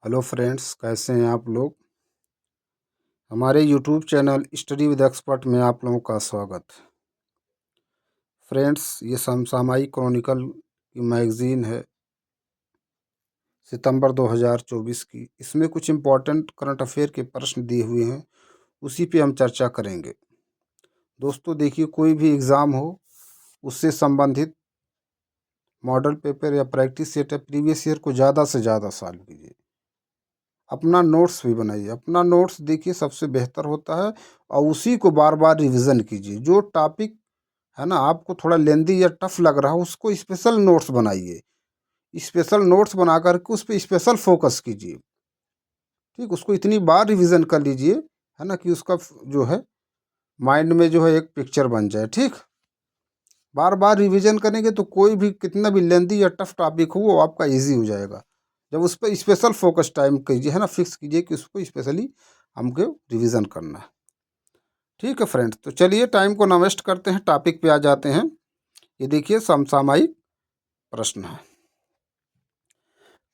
Hello friends, कैसे हैं आप लोग। हमारे YouTube channel study with expert में आप लोगों का स्वागत। फ्रेंड्स, ये समसामयिक क्रॉनिकल की मैगज़ीन है सितंबर 2024 की। इसमें कुछ इम्पोर्टेंट करंट अफेयर के प्रश्न दिए हुए हैं, उसी पे हम चर्चा करेंगे। दोस्तों देखिए, कोई भी एग्ज़ाम हो उससे संबंधित मॉडल पेपर या प्रैक्टिस सेट या प्रीवियस ईयर को ज़्यादा से ज़्यादा सॉल्व कीजिए। अपना नोट्स भी बनाइए। अपना नोट्स देखिए सबसे बेहतर होता है, और उसी को बार बार रिवीजन कीजिए। जो टॉपिक है ना आपको थोड़ा लेंदी या टफ लग रहा है, उसको स्पेशल नोट्स बनाइए। स्पेशल नोट्स बना करके उस पर स्पेशल फोकस कीजिए। ठीक, उसको इतनी बार रिवीजन कर लीजिए, है ना, कि उसका जो है माइंड में जो है एक पिक्चर बन जाए। ठीक, बार बार रिवीजन करेंगे तो कोई भी कितना भी लेंदी या टफ टॉपिक हो वो आपका इजी हो जाएगा। जब उस पर स्पेशल फोकस टाइम कीजिए, है ना, फिक्स कीजिए कि उसको स्पेशली हमको रिवीजन करना है। ठीक है फ्रेंड्स, तो चलिए टाइम को ना वेस्ट करते हैं, टॉपिक पे आ जाते हैं। ये देखिए समसामयिक प्रश्न है।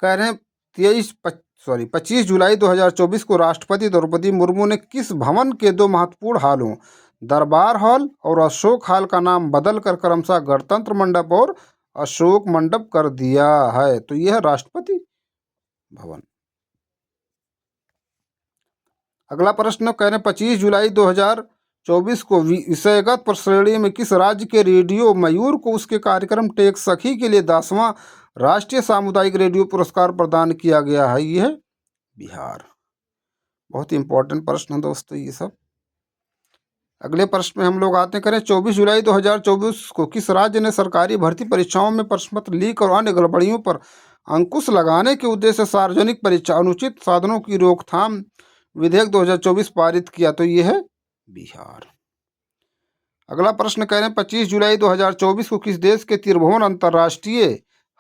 कह रहे हैं 25 जुलाई 2024 को राष्ट्रपति द्रौपदी मुर्मू ने किस भवन के दो महत्वपूर्ण हॉलों दरबार हॉल और अशोक हॉल का नाम बदल कर क्रमशः गणतंत्र मंडप और अशोक मंडप कर दिया है? तो यह है राष्ट्रपति भवन। अगला प्रश्न कह रहे हैं 25 जुलाई 2024 को विषयगत श्रेणी में किस राज्य के रेडियो मयूर को उसके कार्यक्रम टेक सखी के लिए 10वां राष्ट्रीय सामुदायिक रेडियो पुरस्कार प्रदान किया गया है? यह है बिहार। बहुत ही इंपॉर्टेंट प्रश्न है दोस्तों ये सब। अगले प्रश्न में हम लोग आते करें 24 जुलाई 2024 को किस राज्य ने सरकारी भर्ती परीक्षाओं में प्रश्न पत्र लीक और अन्य गड़बड़ियों पर अंकुश लगाने के उद्देश्य से सार्वजनिक परीक्षा अनुचित साधनों की रोकथाम विधेयक 2024 पारित किया? तो यह है बिहार। अगला प्रश्न कह रहे हैं 25 जुलाई 2024 को किस देश के त्रिभुवन अंतर्राष्ट्रीय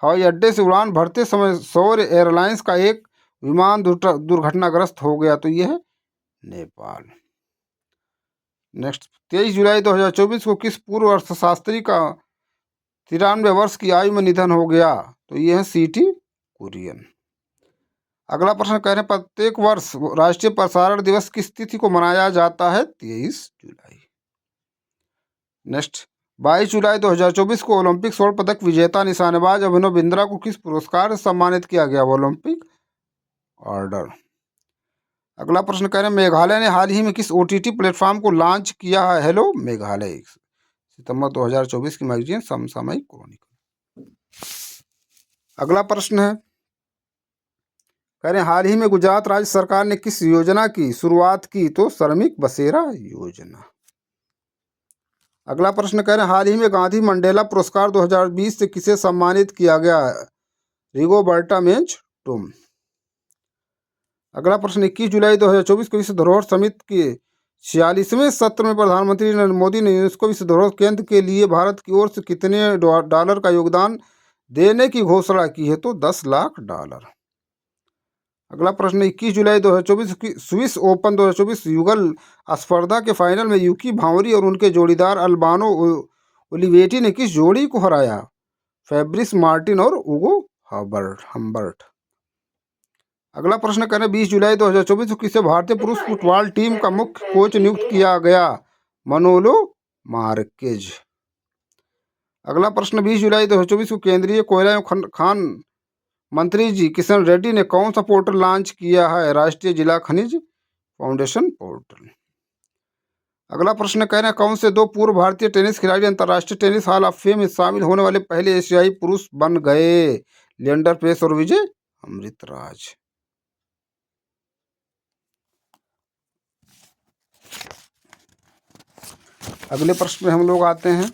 हवाई अड्डे से उड़ान भरते समय सौर एयरलाइंस का एक विमान दुर्घटनाग्रस्त हो गया? तो यह है नेपाल। नेक्स्ट 23 जुलाई 2024 को किस पूर्व अर्थशास्त्री का 93 वर्ष की आयु में निधन हो गया? तो यह है सीटी कुरियन। अगला प्रश्न कह रहे हैं प्रत्येक वर्ष राष्ट्रीय प्रसारण दिवस किस तिथि को मनाया जाता है? 23 जुलाई। नेक्स्ट 22 जुलाई 2024 को ओलंपिक स्वर्ण पदक विजेता निशानेबाज अभिनव बिंद्रा को किस पुरस्कार से सम्मानित किया गया? Olympic order. अगला प्रश्न कह रहे हैं मेघालय ने हाल ही में किस ओटीटी प्लेटफॉर्म को लॉन्च किया है? हेलो मेघालय। सितंबर 2024 की मैगजीन समसामयिक क्रॉनिकल। अगला प्रश्न है कह रहे हैं हाल ही में गुजरात राज्य सरकार ने किस योजना की शुरुआत की? तो श्रमिक बसेरा योजना। अगला प्रश्न कह रहे हैं हाल ही में गांधी मंडेला पुरस्कार 2020 से किसे सम्मानित किया गया? रिगोबर्टा मेंचुटम। अगला प्रश्न 21 जुलाई 2024 को विश्व धरोहर समिति के 46वें सत्र में प्रधानमंत्री नरेंद्र मोदी ने यूनेस्को विश्व धरोहर केंद्र के लिए भारत की ओर से कितने डॉलर का योगदान देने की घोषणा की है? तो 10 लाख डॉलर। अगला प्रश्न 21 जुलाई 2024 की स्विस ओपन 2024 युगल स्पर्धा के फाइनल में यूकी भांवरी और उनके जोड़ीदार अल्बानो ओलिवेटी ने किस जोड़ी को हराया? फैब्रिस मार्टिन और उगो हम्बर्ट। अगला प्रश्न करें 20 जुलाई 2024 को किसे भारतीय पुरुष फुटबॉल टीम का मुख्य कोच नियुक्त किया गया? मनोलो मार्केज। अगला प्रश्न 20 जुलाई 2024 को केंद्रीय कोयला एवं खान मंत्री जी किशन रेड्डी ने कौन सा पोर्टल लॉन्च किया है? राष्ट्रीय जिला खनिज फाउंडेशन पोर्टल। अगला प्रश्न कह रहे हैं कौन से दो पूर्व भारतीय टेनिस खिलाड़ी अंतर्राष्ट्रीय टेनिस हॉल ऑफ फेम में शामिल होने वाले पहले एशियाई पुरुष बन गए? लिएंडर पेस और विजय अमृतराज। अगले प्रश्न में हम लोग आते हैं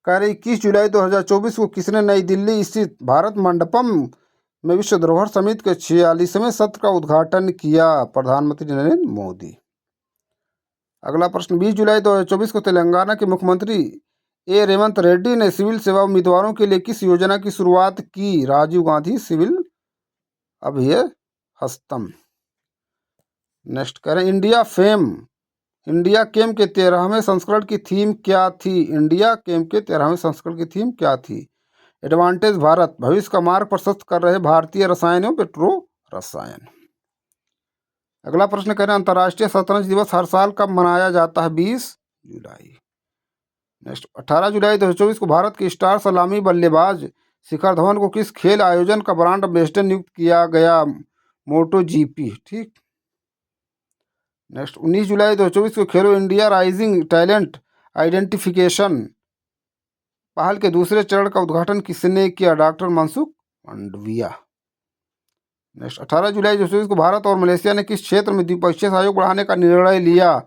कह रहे 21 जुलाई 2024 को किसने नई दिल्ली स्थित भारत मंडपम में विश्व धरोहर समिति के 46वें सत्र का उद्घाटन किया? प्रधानमंत्री नरेंद्र मोदी। अगला प्रश्न 20 जुलाई 2024 को तेलंगाना के मुख्यमंत्री ए रेवंत रेड्डी ने सिविल सेवा उम्मीदवारों के लिए किस योजना की शुरुआत की? राजीव गांधी सिविल अभय हस्तम। नेक्स्ट कह रहे हैं इंडिया फेम इंडिया गेम के 13वें संस्करण की थीम क्या थी? इंडिया गेम के 13वें संस्करण की थीम क्या थी? एडवांटेज भारत, भविष्य का मार्ग प्रशस्त कर रहे भारतीय रसायन एवं पेट्रो रसायन। अगला प्रश्न कह रहे हैं अंतर्राष्ट्रीय शतरंज दिवस हर साल कब मनाया जाता है? 20 जुलाई। नेक्स्ट 18 जुलाई 2024 को भारत के स्टार सलामी बल्लेबाज शिखर धवन को किस खेल आयोजन का ब्रांड एम्बेसडर नियुक्त किया गया? मोटो जीपी। ठीक। नेक्स्ट 19 जुलाई 2024 को खेलो इंडिया राइजिंग टैलेंट आइडेंटिफिकेशन पहल के दूसरे चरण का उद्घाटन किसने किया? डॉक्टर मनसुख मांडविया। नेक्स्ट 18 जुलाई 2024 को भारत और मलेशिया ने किस क्षेत्र में द्विपक्षीय सहयोग बढ़ाने का निर्णय लिया?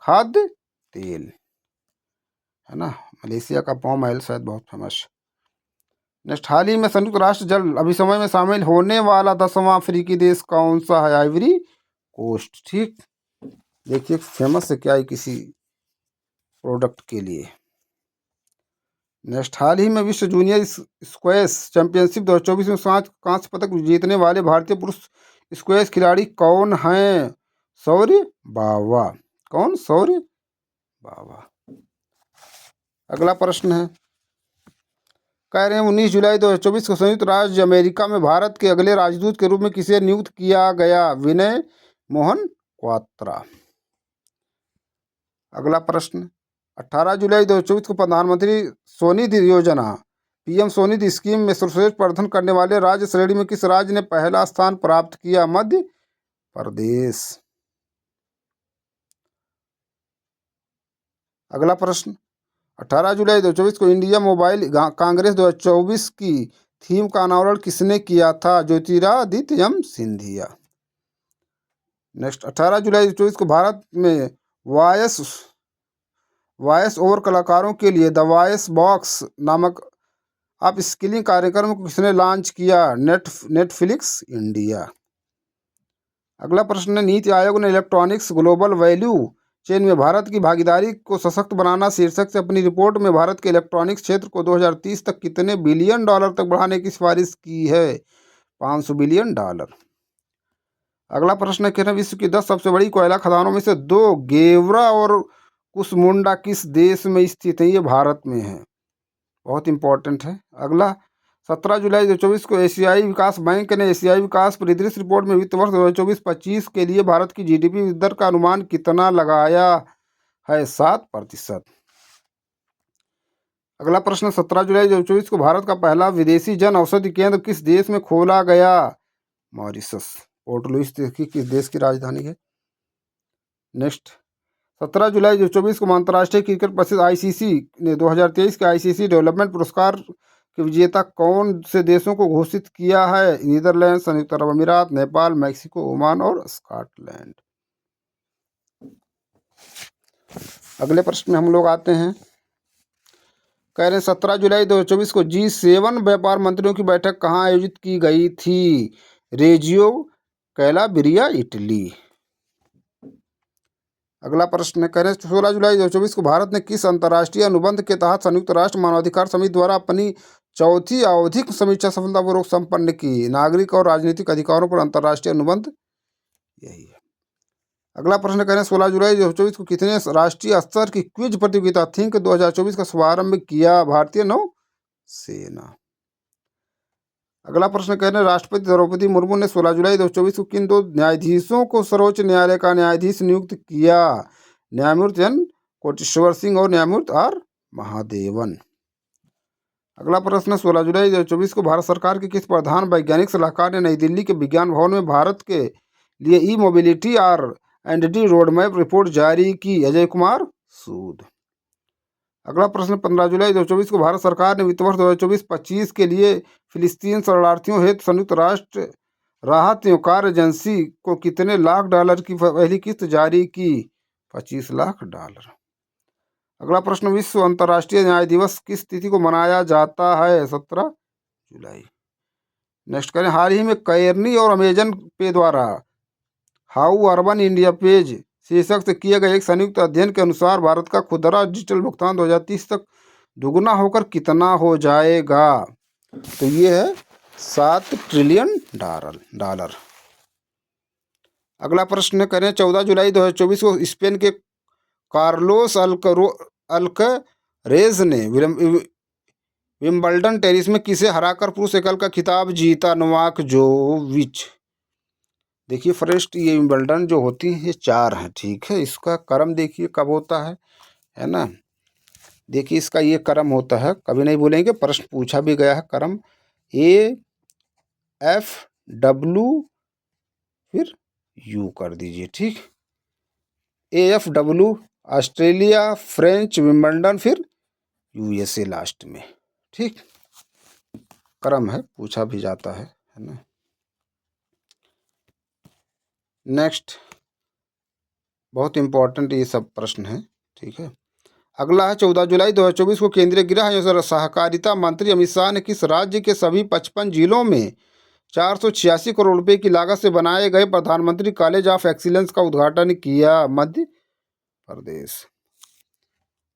खाद्य तेल, है ना, मलेशिया का पाम ऑयल शायद बहुत फेमस। नेक्स्ट हाल ही में संयुक्त राष्ट्र जल अभिसमय में शामिल होने वाला 10वां अफ्रीकी देश कौन सा है? Ivory Coast. ठीक। देखिए फेमस है क्या है किसी प्रोडक्ट के लिए। नेक्स्ट हाल ही में विश्व जूनियर स्क्वैश चैंपियनशिप 2024 में 7 कांस्य पदक जीतने वाले भारतीय पुरुष स्क्वैश खिलाड़ी कौन हैं? शौर्य बावा। कौन? शौर्य बावा। अगला प्रश्न है कह रहे हैं 19 जुलाई 2024 को संयुक्त राज्य अमेरिका में भारत के अगले राजदूत के रूप में किसे नियुक्त किया गया? विनय मोहन क्वात्रा। अगला प्रश्न 18 जुलाई 2024 को प्रधानमंत्री स्वनिधि योजना पीएम स्वनिधि स्कीम में सर्वश्रेष्ठ प्रदर्शन करने वाले राज्य श्रेणी में किस राज्य ने पहला स्थान प्राप्त किया? मध्य प्रदेश। अगला प्रश्न 18 जुलाई 2024 को इंडिया मोबाइल कांग्रेस 2024 की थीम का अनावरण किसने किया था? ज्योतिरादित्य एम सिंधिया। नेक्स्ट 18 जुलाई 2024 को भारत में वॉयस ओवर कलाकारों के लिए द वॉयस बॉक्स नामक अप स्किलिंग कार्यक्रम को किसने लॉन्च किया? Netflix India. अगला प्रश्न है नीति आयोग ने इलेक्ट्रॉनिक्स ग्लोबल वैल्यू चेन में भारत की भागीदारी को सशक्त बनाना शीर्षक से अपनी रिपोर्ट में भारत के इलेक्ट्रॉनिक्स क्षेत्र को 2030 तक कितने बिलियन डॉलर तक बढ़ाने की सिफारिश की है? 500 बिलियन डॉलर। अगला प्रश्न है कि विश्व की 10 सबसे बड़ी कोयला खदानों में से 2 गेवरा और कुसमुंडा किस देश में स्थित है? ये भारत में है, बहुत इंपॉर्टेंट है। अगला 17 जुलाई 2024 को एशियाई विकास बैंक ने एशियाई विकास परिदृश्य रिपोर्ट में वित्त वर्ष 2024-25 के लिए भारत की जीडीपी दर का अनुमान कितना लगाया है? 7%। अगला प्रश्न 17 जुलाई 2024 को भारत का पहला विदेशी जन औषधि केंद्र किस देश में खोला गया? मॉरिशस। पोर्ट लुइस किस देश की राजधानी है? नेक्स्ट 17 जुलाई 2024 को अंतर्राष्ट्रीय क्रिकेट परिषद आईसीसी ने 2023 के आईसीसी डेवलपमेंट पुरस्कार के विजेता कौन से देशों को घोषित किया है? नीदरलैंड, संयुक्त अरब अमीरात, नेपाल, मैक्सिको, ओमान और स्कॉटलैंड। अगले प्रश्न में हम लोग आते हैं कह रहे हैं 17 जुलाई 2024 को G7 व्यापार मंत्रियों की बैठक कहाँ आयोजित की गई थी? रेजियो कैलाब्रिया, इटली। अगला प्रश्न है कह रहे हैं 16 जुलाई 2024 को भारत ने किस अंतर्राष्ट्रीय अनुबंध के तहत संयुक्त राष्ट्र मानवाधिकार समिति द्वारा अपनी चौथी आवधिक समीक्षा सफलतापूर्वक संपन्न की? नागरिक और राजनीतिक अधिकारों पर अंतर्राष्ट्रीय अनुबंध, यही है। अगला प्रश्न कह रहे हैं 16 जुलाई 2024 को कितने राष्ट्रीय स्तर की क्विज प्रतियोगिता थिंक 2024 का शुभारंभ किया? भारतीय नौसेना। अगला प्रश्न कह रहे हैं राष्ट्रपति द्रौपदी मुर्मू ने 16 जुलाई 2024 को किन 2 न्यायाधीशों को सर्वोच्च न्यायालय का न्यायाधीश नियुक्त किया? न्यायमूर्ति एन कोटेश्वर सिंह और न्यायमूर्ति आर महादेवन। अगला प्रश्न 16 जुलाई 2024 को भारत सरकार के किस प्रधान वैज्ञानिक सलाहकार ने नई दिल्ली के विज्ञान भवन में भारत के लिए e mobility R&D road map report जारी की? अजय कुमार सूद। अगला प्रश्न 15 जुलाई 2024 को भारत सरकार ने वित्त वर्ष 2024-25 के लिए फिलिस्तीन शरणार्थियों हेतु संयुक्त राष्ट्र राहत एवं कार्य एजेंसी को कितने लाख डॉलर की पहली किस्त जारी की? 25 लाख डॉलर। अगला प्रश्न विश्व अंतर्राष्ट्रीय न्याय दिवस किस तिथि को मनाया जाता है? 17 जुलाई। नेक्स्ट करें हाल ही में कैरनी और अमेजन पे द्वारा हाउ अर्बन इंडिया पेज शीर्षक से किए गए एक संयुक्त अध्ययन के अनुसार भारत का खुदरा डिजिटल भुगतान 2030 तक दुगुना होकर कितना हो जाएगा? तो ये है 7 ट्रिलियन डॉलर। अगला प्रश्न करें 14 जुलाई 2024 को स्पेन के कार्लोस अल्करेज ने विंबलडन टेनिस में किसे हराकर पुरुष एकल का खिताब जीता? नोवाक जोकोविच। देखिए फर्स्ट, ये विंबलडन जो होती है ये 4 है, ठीक है। इसका क्रम देखिए कब होता है ना। देखिए इसका ये क्रम होता है, कभी नहीं भूलेंगे, प्रश्न पूछा भी गया है। क्रम AFW फिर U कर दीजिए, ठीक। AFW ऑस्ट्रेलिया, फ्रेंच, विंबलडन, फिर USA लास्ट में, ठीक। क्रम है, पूछा भी जाता है ना। नेक्स्ट, बहुत इंपॉर्टेंट ये सब प्रश्न है, ठीक है। अगला है 14 जुलाई 2024 को केंद्रीय गृह एवं सहकारिता मंत्री अमित शाह ने किस राज्य के सभी 55 जिलों में 486 करोड़ रुपए की लागत से बनाए गए प्रधानमंत्री कॉलेज ऑफ एक्सीलेंस का उद्घाटन किया? मध्य प्रदेश।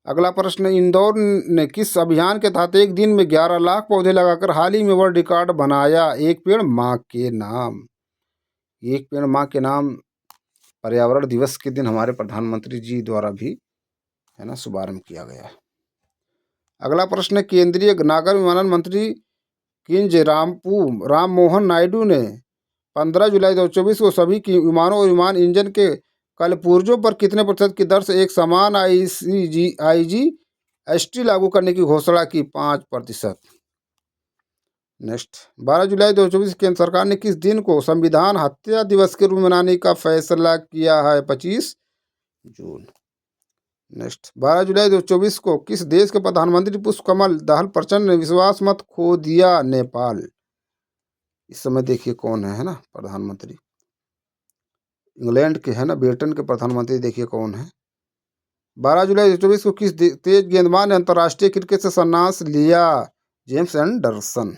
अगला प्रश्न, इंदौर ने किस अभियान के तहत एक दिन में 11 लाख पौधे लगाकर हाल ही में वर्ल्ड रिकॉर्ड बनाया? एक पेड़ माँ के नाम। एक पेड़ माँ के नाम पर्यावरण दिवस के दिन हमारे प्रधानमंत्री जी द्वारा भी है ना शुभारंभ किया गया है। अगला प्रश्न, केंद्रीय नागर विमानन मंत्री किंज राम मोहन नायडू ने 15 जुलाई 2024 को सभी की विमानों और विमान इंजन के कलपुर्जों पर कितने प्रतिशत की दर से एक समान IGST लागू करने की घोषणा की? 5%। नेक्स्ट, 12 जुलाई 2024 केंद्र सरकार ने किस दिन को संविधान हत्या दिवस के रूप में मनाने का फैसला किया है? 25 जून। नेक्स्ट, 12 जुलाई 2024 को किस देश के प्रधानमंत्री पुष्पकमल दाहाल प्रचंड ने विश्वास मत खो दिया? नेपाल। इस समय देखिए कौन है ना प्रधानमंत्री, इंग्लैंड के है ना, ब्रिटेन के प्रधानमंत्री देखिए कौन है। 12 जुलाई 2024 को किस तेज गेंदबाज ने अंतर्राष्ट्रीय क्रिकेट से संन्यास लिया? James Anderson.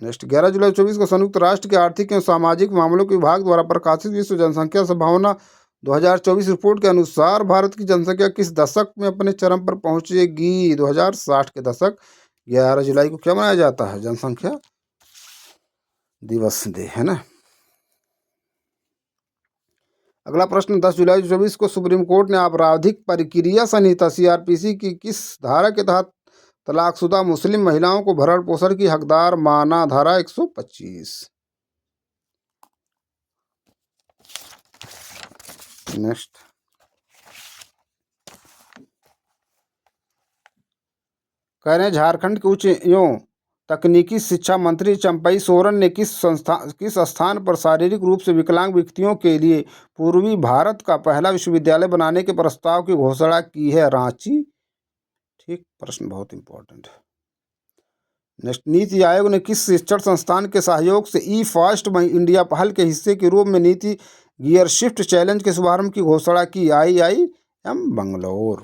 नेक्स्ट, 11 जुलाई 2024 को संयुक्त राष्ट्र के आर्थिक एवं सामाजिक मामलों के विभाग द्वारा प्रकाशित विश्व जनसंख्या संभावना 2024 रिपोर्ट के अनुसार भारत की जनसंख्या किस दशक में अपने चरम पर पहुंचेगी? 2060 के दशक। 11 जुलाई को क्या मनाया जाता है? जनसंख्या दिवस डे, है ना। अगला प्रश्न, 10 जुलाई 2024 को सुप्रीम कोर्ट ने आपराधिक प्रक्रिया संहिता CRPC की किस धारा के तहत तलाकशुदा मुस्लिम महिलाओं को भरण पोषण की हकदार माना? धारा 125। नेक्स्ट, कह रहे हैं झारखंड के उच्च एवं तकनीकी शिक्षा मंत्री चंपई सोरेन ने किस स्थान पर शारीरिक रूप से विकलांग व्यक्तियों के लिए पूर्वी भारत का पहला विश्वविद्यालय बनाने के प्रस्ताव की घोषणा की है? रांची, ठीक। प्रश्न बहुत इंपॉर्टेंट है। नेक्स्ट, नीति आयोग ने किस शिक्षण संस्थान के सहयोग से ई-फास्ट इंडिया पहल के हिस्से के रूप में नीति गियर शिफ्ट चैलेंज के शुभारंभ की घोषणा की? IIM बंगलौर।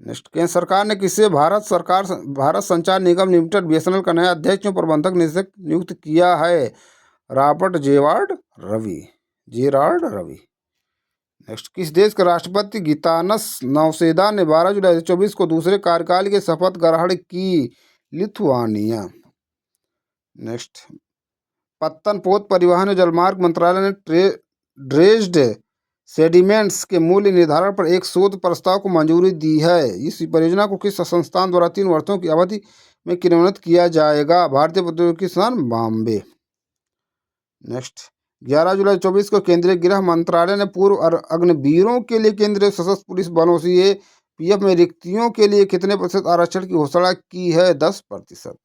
नेक्स्ट, केंद्र सरकार ने किसे भारत संचार निगम लिमिटेड BSNL का नया अध्यक्ष एवं प्रबंधक निदेशक नियुक्त किया है? Robert Gerrard Ravi. नेक्स्ट, किस देश के राष्ट्रपति गीतानस नौसेदा ने 12 जुलाई 2024 को दूसरे कार्यकाल की शपथ ग्रहण की? लिथुआनिया। नेक्स्ट, पत्तन पोत परिवहन जलमार्ग मंत्रालय ने ड्रेज्ड सेडिमेंट्स के मूल्य निर्धारण पर एक शोध प्रस्ताव को मंजूरी दी है। इस परियोजना को किस संस्थान द्वारा 3 वर्षों की अवधि में क्रियान्वित किया जाएगा? भारतीय प्रौद्योगिकी संस्थान, बॉम्बे। नेक्स्ट, 11 जुलाई 2024 को केंद्रीय गृह मंत्रालय ने पूर्व अग्निवीरों के लिए केंद्रीय सशस्त्र पुलिस बलों CAPF में रिक्तियों के लिए कितने प्रतिशत आरक्षण की घोषणा की है? 10%।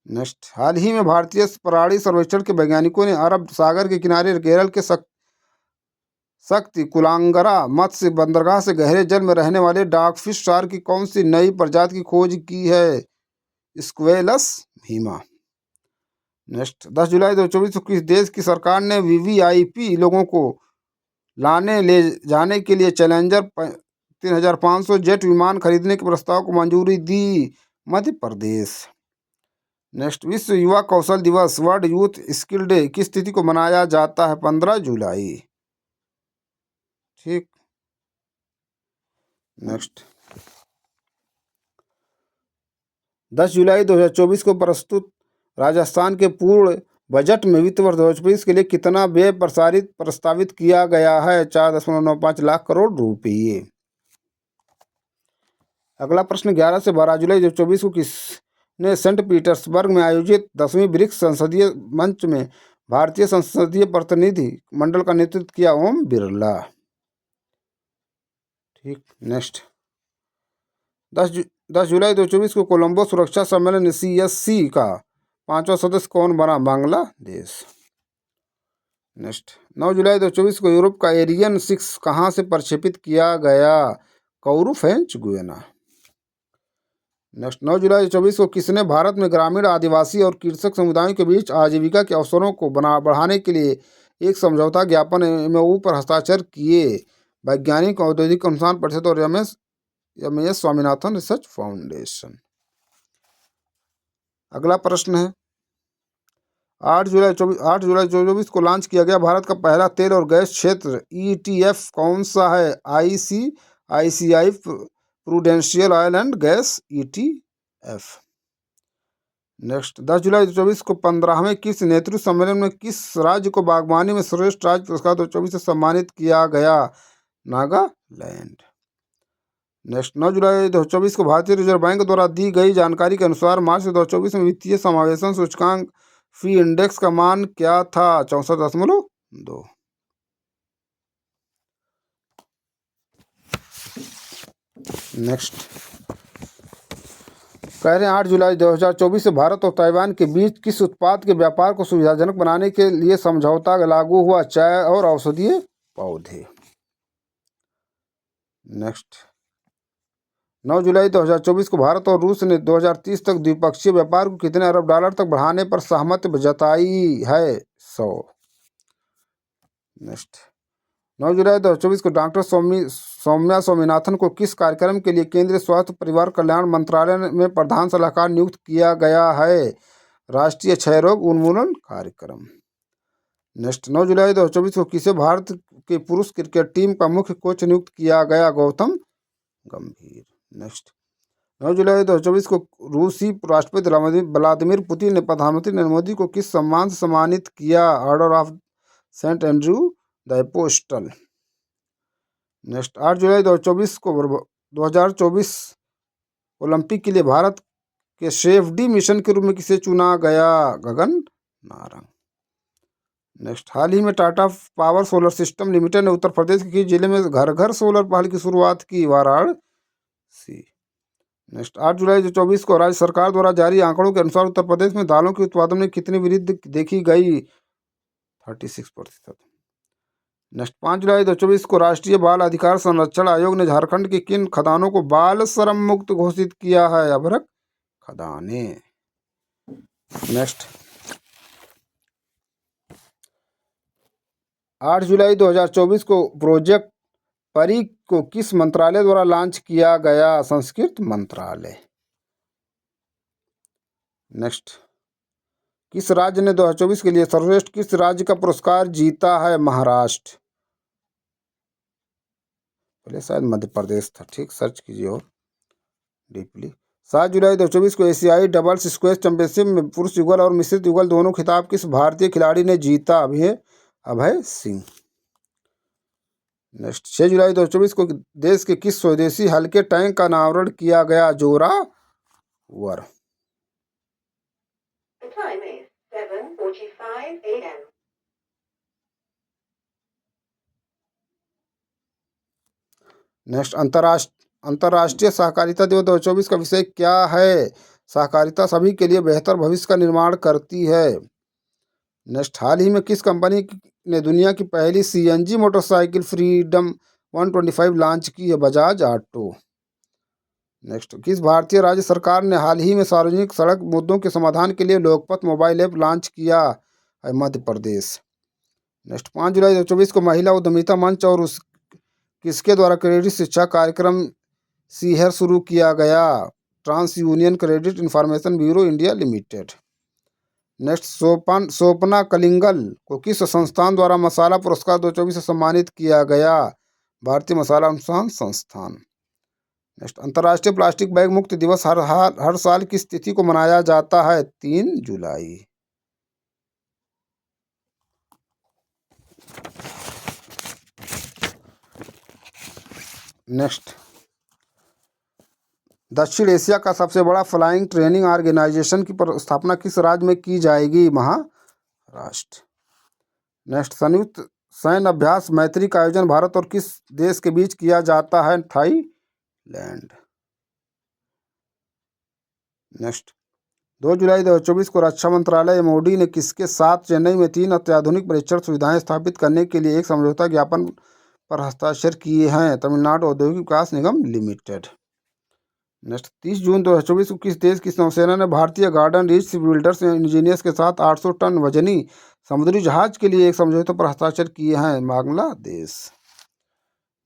नेक्स्ट, हाल ही में भारतीय प्राणी सर्वेक्षण के वैज्ञानिकों ने अरब सागर के किनारे केरल के शक्ति कुलांगरा मत्स्य बंदरगाह से गहरे जल में रहने वाले डॉगफिश शार्क की कौन सी नई प्रजाति की खोज की है? स्क्वेलस भीमा। नेक्स्ट, 10 जुलाई 2024 को किस देश की सरकार ने VVIP लोगों को लाने ले जाने के लिए चैलेंजर 3500 जेट विमान खरीदने के प्रस्ताव को मंजूरी दी? मध्य प्रदेश। नेक्स्ट, विश्व युवा कौशल दिवस वर्ल्ड यूथ स्किल डे किस तिथि को मनाया जाता है? 15 जुलाई, ठीक। नेक्स्ट, 10 जुलाई 2024 को प्रस्तुत राजस्थान के पूर्ण बजट में वित्त वर्ष 2024 के लिए कितना व्यय प्रस्तावित किया गया है? 4.95 लाख करोड़ रुपये। अगला प्रश्न 11 से 12 जुलाई 2024 को किसने सेंट पीटर्सबर्ग में आयोजित 10वीं ब्रिक्स संसदीय मंच में भारतीय संसदीय प्रतिनिधि मंडल का नेतृत्व किया? ओम बिरला। ठीक, नेक्स्ट 10 जुलाई 2024 को कोलंबो सुरक्षा सम्मेलन CSC का 5वां सदस्य कौन बना? बांग्लादेश। नेक्स्ट 9 जुलाई 2024 को यूरोप का एरियन 6 कहाँ से प्रक्षेपित किया गया? कोउरू, फ्रेंच गुयाना। नेक्स्ट 9 जुलाई 2024 को किसने भारत में ग्रामीण, आदिवासी और कृषक समुदायों के बीच आजीविका के अवसरों को बढ़ाने के लिए एक समझौता ज्ञापन MOU पर हस्ताक्षर किए? वैज्ञानिक औद्योगिक अनुसंधान परिषद और MS स्वामीनाथन रिसर्च फाउंडेशन। अगला प्रश्न है 8 जुलाई 2024 को लॉन्च किया गया भारत का पहला तेल और गैस क्षेत्र ETF कौन सा है? ICICI prudential oil and gas ETF। Next 10 जुलाई 2024 को 15वें किस नेतृत्व सम्मेलन में किस राज्य को बागवानी में श्रेष्ठ राज्य पुरस्कार 2024 से सम्मानित किया गया? नागालैंड। नेक्स्ट 9 जुलाई 2024 को भारतीय रिजर्व बैंक द्वारा दी गई जानकारी के अनुसार मार्च 2024 में वित्तीय समावेशन सूचकांक फी इंडेक्स का मान क्या था? 64.2। नेक्स्ट कह रहे हैं 8 जुलाई 2024 से भारत और ताइवान के बीच किस उत्पाद के व्यापार को सुविधाजनक बनाने के लिए समझौता लागू हुआ? चाय और औषधीय पौधे। नेक्स्ट 9 जुलाई 2024 को भारत और रूस ने 2030 तक द्विपक्षीय व्यापार को कितने अरब डॉलर तक बढ़ाने पर सहमति जताई है? 100। नेक्स्ट 9 जुलाई 2024 को डॉक्टर सौम्या स्वामीनाथन को किस कार्यक्रम के लिए केंद्रीय स्वास्थ्य परिवार कल्याण मंत्रालय में प्रधान सलाहकार नियुक्त किया गया है? राष्ट्रीय क्षय रोग उन्मूलन कार्यक्रम। नेक्स्ट 9 जुलाई 2024 को किसे भारत के पुरुष क्रिकेट टीम का मुख्य कोच नियुक्त किया गया? गौतम गंभीर। नेक्स्ट 9 जुलाई 2024 को रूसी राष्ट्रपति व्लादिमीर पुतिन ने प्रधानमंत्री नरेंद्र मोदी को किस सम्मान से सम्मानित किया? Order of Saint Andrew the Apostle. Next 8 जुलाई 2024 को 2024 ओलंपिक के लिए भारत के सेफडी मिशन के रूप में किसे चुना गया? गगन नारंग। नेक्स्ट हाल ही में Tata power solar system limited ने उत्तर प्रदेश के किस जिले में घर घर सोलर पहल की शुरुआत की? वाराणसी। नेक्स्ट 8 जुलाई 2024 को राज्य सरकार द्वारा जारी आंकड़ों के अनुसार उत्तर प्रदेश में दालों के उत्पादन में कितनी वृद्धि देखी गई? 36%। नेक्स्ट 5 जुलाई 2024 को राष्ट्रीय बाल अधिकार संरक्षण आयोग ने झारखंड की किन खदानों को बाल श्रम मुक्त घोषित किया है? अभ्रक खदानें। नेक्स्ट 8 जुलाई 2024 को प्रोजेक्ट परी को किस मंत्रालय द्वारा लॉन्च किया गया? संस्कृत मंत्रालय। नेक्स्ट किस राज्य ने 2024 के लिए सर्वश्रेष्ठ किस राज्य का पुरस्कार जीता है? महाराष्ट्र। पहले शायद मध्य प्रदेश था। ठीक, सर्च कीजिए और डीपली। 7 जुलाई 2024 को एशियाई डबल्स स्क्वैश चैंपियनशिप में पुरुष युगल और मिश्रित युगल दोनों खिताब किस भारतीय खिलाड़ी ने जीता? अभय सिंह। नेक्स्ट 6 जुलाई 2024 को देश के किस स्वदेशी हल्के टैंक का अनावरण किया गया? जोरावर। नेक्स्ट अंतर्राष्ट्रीय सहकारिता दिवस 2024 का विषय क्या है? सहकारिता सभी के लिए बेहतर भविष्य का निर्माण करती है। नेक्स्ट हाल ही में किस कंपनी ने दुनिया की पहली CNG मोटरसाइकिल फ्रीडम 125 लॉन्च की है? बजाज ऑटो। नेक्स्ट किस भारतीय राज्य सरकार ने हाल ही में सार्वजनिक सड़क मुद्दों के समाधान के लिए लोकपथ मोबाइल ऐप लॉन्च किया है? मध्य प्रदेश। नेक्स्ट 5 जुलाई 2024 को महिला उद्यमिता मंच और किसके द्वारा क्रेडिट शिक्षा कार्यक्रम सीहर शुरू किया गया? TransUnion credit information bureau India limited. Next Sopna Kalingal को किस संस्थान द्वारा मसाला पुरस्कार 2024 से सम्मानित किया गया? भारतीय मसाला अनुसंधान संस्थान। नेक्स्ट अंतर्राष्ट्रीय प्लास्टिक बैग मुक्त दिवस हर साल किस तिथि को मनाया जाता है? 3 जुलाई। नेक्स्ट, दक्षिण एशिया का सबसे बड़ा फ्लाइंग ट्रेनिंग ऑर्गेनाइजेशन की स्थापना किस राज्य में की जाएगी? महाराष्ट्र। नेक्स्ट, संयुक्त सैन्य अभ्यास मैत्री का आयोजन भारत और किस देश के बीच किया जाता है? थाईलैंड। नेक्स्ट, 2 जुलाई 2024 को रक्षा मंत्रालय MOD ने किसके साथ चेन्नई में 3 अत्याधुनिक परीक्षण सुविधाएं स्थापित करने के लिए एक समझौता ज्ञापन पर हस्ताक्षर किए हैं? तमिलनाडु औद्योगिक विकास निगम लिमिटेड। नेक्स्ट, 30 जून 2024 को किस देश की नौसेना ने भारतीय गार्डन रीच शिपबिल्डर्स इंजीनियर्स के साथ 800 टन वजनी समुद्री जहाज के लिए एक समझौते पर हस्ताक्षर किए हैं? बांग्लादेश।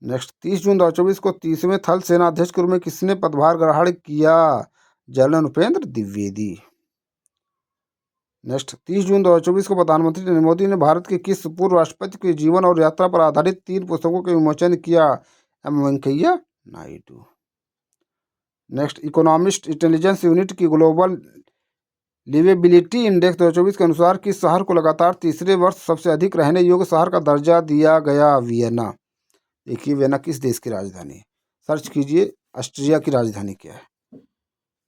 नेक्स्ट, 30 जून 2024 को 30वें थल सेना अध्यक्ष के रूप में किसने पदभार ग्रहण किया? जनरल उपेंद्र द्विवेदी। नेक्स्ट, 30 जून 2024 को प्रधानमंत्री नरेंद्र मोदी ने भारत के किस पूर्व राष्ट्रपति के जीवन और यात्रा पर आधारित 3 पुस्तकों के विमोचन किया? Venkaiah Naidu. Next, economist intelligence unit की ग्लोबल लिवेबिलिटी इंडेक्स 2024 के अनुसार किस शहर को लगातार तीसरे वर्ष सबसे अधिक रहने योग्य शहर का दर्जा दिया गया? वियना। देखिए, वियना किस देश की राजधानी है? सर्च कीजिए, ऑस्ट्रिया की राजधानी क्या है।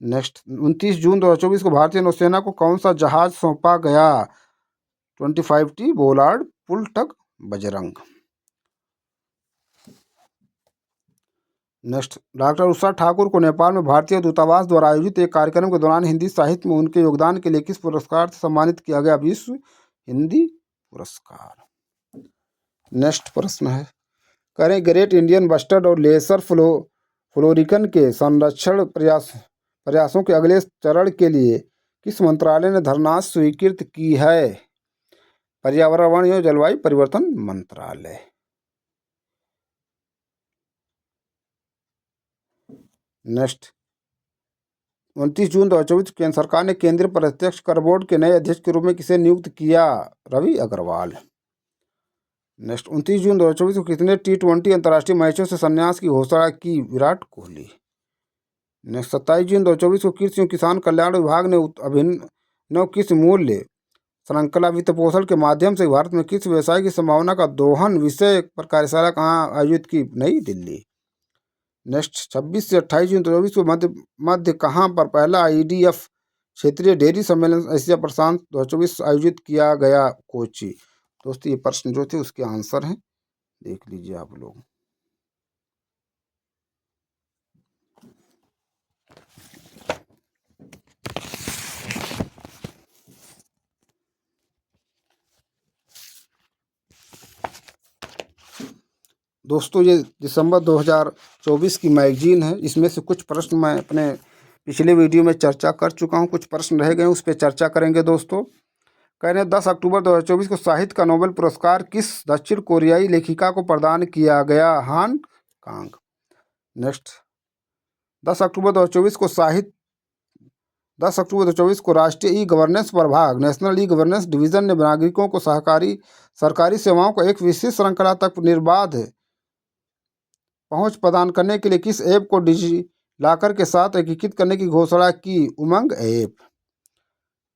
नेक्स्ट, 29 जून 2024 को भारतीय नौसेना को कौन सा जहाज सौंपा गया? 25T बोलार्ड पुल टग बजरंग। नेक्स्ट, डॉक्टर उषा ठाकुर को नेपाल में भारतीय दूतावास द्वारा आयोजित एक कार्यक्रम के दौरान हिंदी साहित्य में उनके योगदान के लिए किस पुरस्कार से सम्मानित किया गया? विश्व हिंदी पुरस्कार। नेक्स्ट प्रश्न है, करें ग्रेट इंडियन बस्टर्ड और लेसर फ्लोरिकन के संरक्षण प्रयासों के अगले चरण के लिए किस मंत्रालय ने धनराशि स्वीकृत की है? पर्यावरण एवं जलवायु परिवर्तन मंत्रालय। नेक्स्ट, 29 जून 2024 केंद्र सरकार ने केंद्रीय प्रत्यक्ष कर बोर्ड के नए अध्यक्ष के रूप में किसे नियुक्त किया? रवि अग्रवाल। नेक्स्ट, 29 जून 2024 को कितने T20 अंतर्राष्ट्रीय मैचों से संन्यास की घोषणा की? विराट कोहली। नेक्स्ट, 27 जून 2024 को कृषि एवं किसान कल्याण विभाग ने अभिनव कृषि मूल्य श्रृंखला वित्त पोषण के माध्यम से भारत में कृषि व्यवसाय की संभावना का दोहन विषय पर कार्यशाला कहाँ आयोजित की? नई दिल्ली। नेक्स्ट, 26 से 28 जून 2024 को मध्य कहाँ पर पहला IDF क्षेत्रीय डेयरी सम्मेलन एशिया प्रशांत 2024 आयोजित किया गया? कोची। दोस्तों, ये प्रश्न जो थे उसके आंसर हैं, देख लीजिए आप लोग। दोस्तों, ये दिसंबर 2024 की मैगजीन है। इसमें से कुछ प्रश्न मैं अपने पिछले वीडियो में चर्चा कर चुका हूँ, कुछ प्रश्न रह गए उस पर चर्चा करेंगे। दोस्तों, कह रहे हैं 10 अक्टूबर 2024 को साहित्य का नोबेल पुरस्कार किस दक्षिण कोरियाई लेखिका को प्रदान किया गया? हान कांग। नेक्स्ट, 10 अक्टूबर 2024 को राष्ट्रीय ई गवर्नेंस प्रभाग नेशनल ई गवर्नेंस डिवीजन ने नागरिकों को सरकारी सेवाओं को एक विशेष श्रृंखला तक निर्बाध पहुंच प्रदान करने के लिए किस ऐप को डिजिलॉकर के साथ एकीकृत करने की घोषणा की? उमंग ऐप।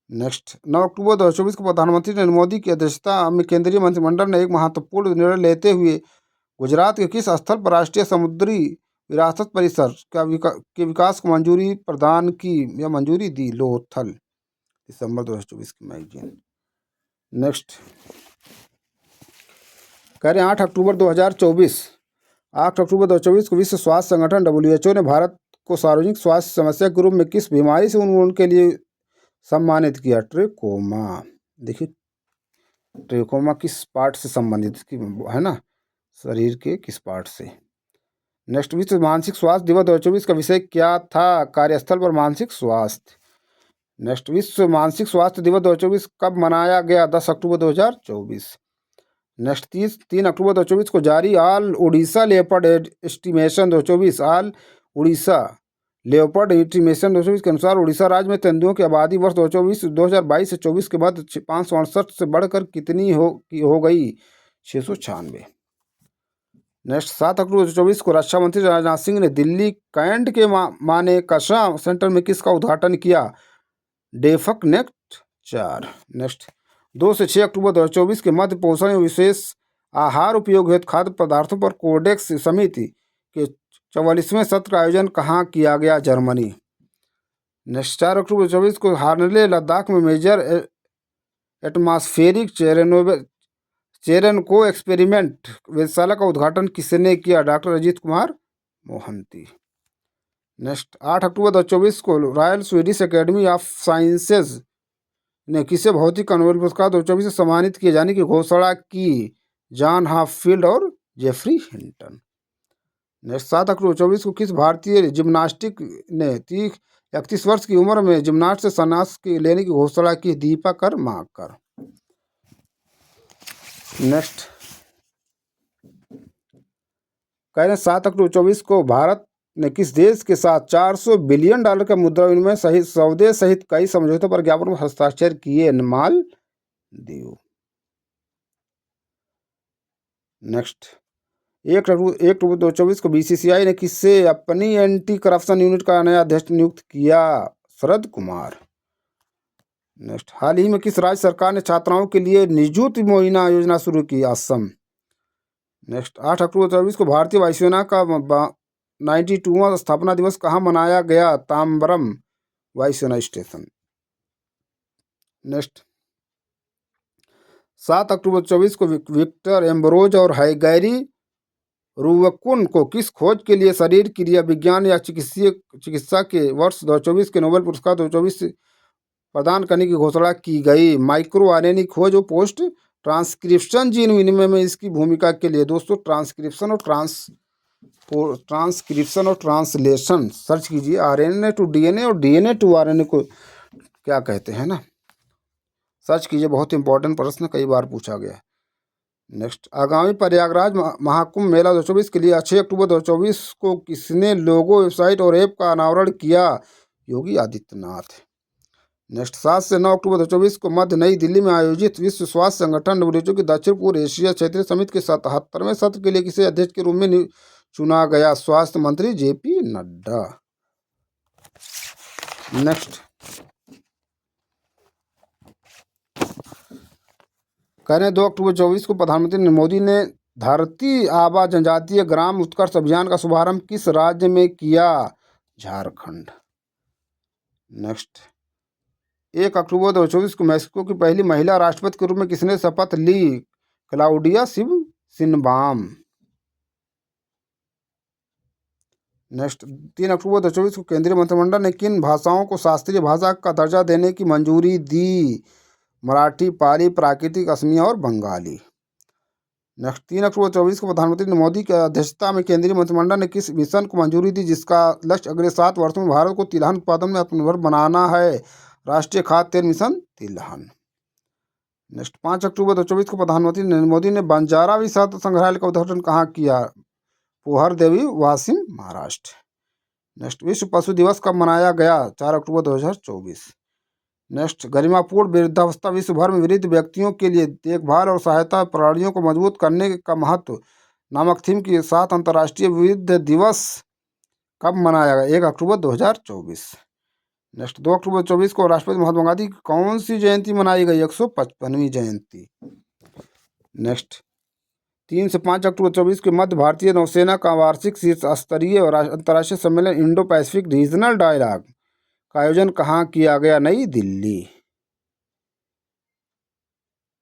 नेक्स्ट, 9 अक्टूबर 2024 को प्रधानमंत्री नरेंद्र मोदी की अध्यक्षता में केंद्रीय मंत्रिमंडल ने एक महत्वपूर्ण निर्णय लेते हुए गुजरात के किस स्थल पर राष्ट्रीय समुद्री विरासत परिसर के विकास को मंजूरी प्रदान की या मंजूरी दी? लोथल। दिसंबर 2024 की मैगजीन। नेक्स्ट, कह रहे हैं 8 अक्टूबर 2024 को विश्व स्वास्थ्य संगठन WHO ने भारत को सार्वजनिक स्वास्थ्य समस्या के रूप में किस बीमारी से उनके लिए सम्मानित किया? ट्रेकोमा। देखिए, ट्रेकोमा किस पार्ट से संबंधित है ना, शरीर के किस पार्ट से। नेक्स्ट, विश्व मानसिक स्वास्थ्य दिवस 2024 का विषय क्या था? कार्यस्थल पर मानसिक स्वास्थ्य। नेक्स्ट, विश्व मानसिक स्वास्थ्य दिवस 2024 कब मनाया गया? 10 अक्टूबर 2024। नेक्स्ट, 3 अक्टूबर 2024 को जारी all Orissa leopard estimation 2024 all Orissa leopard estimation 2024 के अनुसार उड़ीसा राज्य में तेंदुओं की आबादी वर्ष 2022 से 24 के बाद 568 से बढ़कर कितनी हो गई? 696। नेक्स्ट, 7 अक्टूबर 2024 को रक्षा मंत्री राजनाथ सिंह ने दिल्ली कैंट के मानेकशा सेंटर में किसका उद्घाटन किया? डेफक नेक्स्ट 4। नेक्स्ट, 2 से 6 अक्टूबर 2024 के मध्य पोषण एवं विशेष आहार उपयोग हेतु खाद्य पदार्थों पर कोडेक्स समिति के 44वें सत्र का आयोजन कहाँ किया गया? जर्मनी। नेक्स्ट 4 अक्टूबर 2024 को हार्नले लद्दाख में मेजर एटमॉस्फेरिक चेरेनको एक्सपेरिमेंट वेधशाला का उद्घाटन किसने किया? डॉक्टर अजीत कुमार मोहंती। नेक्स्ट 8 अक्टूबर 2024 को royal Swedish academy of sciences ने किसे भौतिक का नोबेल पुरस्कार 2024 से सम्मानित किए जाने की घोषणा की? जॉन हॉपफील्ड और जेफरी हिंटन। नेक्स्ट 7 अक्टूबर 2024 को किस भारतीय जिम्नास्टिक ने 31 वर्ष की उम्र में जिम्नास्ट से संन्यास लेने की घोषणा की? दीपा कर्माकर। नेक्स्ट कह रहे हैं 7 अक्टूबर 2024 को भारत ने किस देश के साथ $400 बिलियन का मुद्रा विनिमय सहित सौदे सहित कई समझौतों पर ज्ञापन में हस्ताक्षर किए? मालदीव। नेक्स्ट 1 अक्टूबर 2024 को बीसीसीआई ने किससे अपनी एंटी करप्शन यूनिट का नया अध्यक्ष नियुक्त किया? शरद कुमार। नेक्स्ट हाल ही में किस राज्य सरकार ने छात्राओं के लिए निजुत मुआयना योजना शुरू की? असम। नेक्स्ट 8 अक्टूबर 2024 को भारतीय वायुसेना का 92वां स्थापना दिवस कहाँ मनाया गया? ताम्बरम वायुसेना स्टेशन। नेक्स्ट 7 अक्टूबर 2024 को विक्टर एम्बरोज और गैरी रुवकुन को किस खोज के लिए शरीर क्रिया विज्ञान या चिकित्सा के वर्ष 2024 के नोबेल पुरस्कार 2024 प्रदान करने की घोषणा की गई? माइक्रो आरएनए खोज और पोस्ट ट्रांसक्रिप्शन जीन विनिमय में इसकी भूमिका के लिए। दोस्तों ट्रांसक्रिप्शन और ट्रांसलेशन सर्च कीजिए। आरएनए टू डीएनए और डीएनए टू आरएनए को क्या कहते हैं ना, सर्च कीजिए। बहुत इंपॉर्टेंट प्रश्न, कई बार पूछा गया है। नेक्स्ट आगामी प्रयागराज महाकुंभ मेला 2024 के लिए 6 अक्टूबर 2024 को किसने लोगो, वेबसाइट और ऐप का अनावरण किया? योगी आदित्यनाथ। नेक्स्ट 7 से 9 अक्टूबर 2024 को मध्य नई दिल्ली में आयोजित विश्व स्वास्थ्य संगठन WHO की दक्षिण पूर्व एशिया क्षेत्रीय समिति के 77वें सत्र के लिए किसे अध्यक्ष के रूप में चुना गया? स्वास्थ्य मंत्री JP नड्डा। नेक्स्ट कह रहे हैं 2 अक्टूबर 2024 को प्रधानमंत्री मोदी ने धरती आबा जनजातीय ग्राम उत्कर्ष अभियान का शुभारंभ किस राज्य में किया? झारखंड। नेक्स्ट 1 अक्टूबर 2024 को मैक्सिको की पहली महिला राष्ट्रपति के रूप में किसने शपथ ली? Claudia Sheinbaum. नेक्स्ट 3 अक्टूबर 2024 को केंद्रीय मंत्रिमंडल ने किन भाषाओं को शास्त्रीय भाषा का दर्जा देने की मंजूरी दी? मराठी, पाली, प्राकृतिक, असमिया और बंगाली। नेक्स्ट 3 अक्टूबर 2024 को प्रधानमंत्री मोदी की अध्यक्षता में केंद्रीय मंत्रिमंडल ने किस मिशन को मंजूरी दी जिसका लक्ष्य अगले 7 वर्षों में भारत को तिलहन उत्पादन में आत्मनिर्भर बनाना है? राष्ट्रीय खाद्य तेल मिशन तिलहन। नेक्स्ट 5 अक्टूबर 2024 को प्रधानमंत्री नरेंद्र मोदी ने बंजारा विषाद संग्रहालय का उद्घाटन कहाँ किया? पोहर देवी, वाशिम, महाराष्ट्र। नेक्स्ट विश्व पशु दिवस कब मनाया गया? 4 अक्टूबर 2024। नेक्स्ट गरिमापूर्ण वृद्धावस्था विश्व भर में वृद्ध व्यक्तियों के लिए देखभाल और सहायता प्रणालियों को मजबूत करने का महत्व नामक थीम के साथ अंतर्राष्ट्रीय वृद्ध दिवस कब मनाया गया? 1 अक्टूबर 2024। नेक्स्ट 2 अक्टूबर 2024 को राष्ट्रपति महात्मा गांधी की कौन सी जयंती मनाई गई? 155वीं जयंती। नेक्स्ट 3 से 5 अक्टूबर 2024 के मध्य भारतीय नौसेना का वार्षिक शीर्ष स्तरीय अंतर्राष्ट्रीय सम्मेलन इंडो पैसिफिक रीजनल डायलॉग का आयोजन कहाँ किया गया? नई दिल्ली।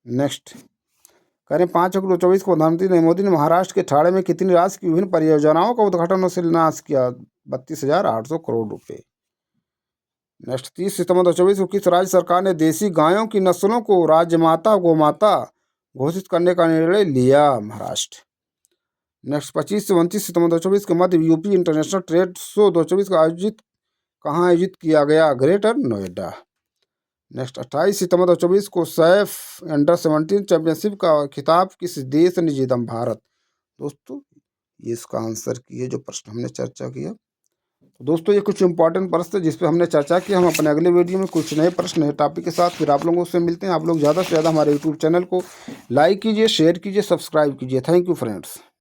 नेक्स्ट कह रहे 5 अक्टूबर 2024 को प्रधानमंत्री नरेंद्र मोदी ने महाराष्ट्र के ठाणे में कितनी राशि की विभिन्न परियोजनाओं का उद्घाटन और शिलान्यास किया? 32,800 करोड़ रुपए। नेक्स्ट 30 सितंबर 2024 को किस राज्य सरकार ने देसी गायों की नस्लों को राजमाता गोमाता घोषित करने का निर्णय लिया? महाराष्ट्र। नेक्स्ट 25 से 29 सितंबर 2024 के मध्य यूपी इंटरनेशनल ट्रेड शो 2024 का कहाँ आयोजित किया गया? ग्रेटर नोएडा। नेक्स्ट 28 सितंबर 2024 को सैफ अंडर-17 चैंपियनशिप का खिताब किस देश ने जीता? भारत। दोस्तों ये इसका आंसर किए जो प्रश्न हमने चर्चा किया। तो दोस्तों ये कुछ इंपॉर्टेंट प्रश्न जिस पे हमने चर्चा की। हम अपने अगले वीडियो में कुछ नए प्रश्न नए टॉपिक के साथ फिर आप लोगों से मिलते हैं। आप लोग ज़्यादा से ज़्यादा हमारे यूट्यूब चैनल को लाइक कीजिए, शेयर कीजिए, सब्सक्राइब कीजिए। Thank you friends.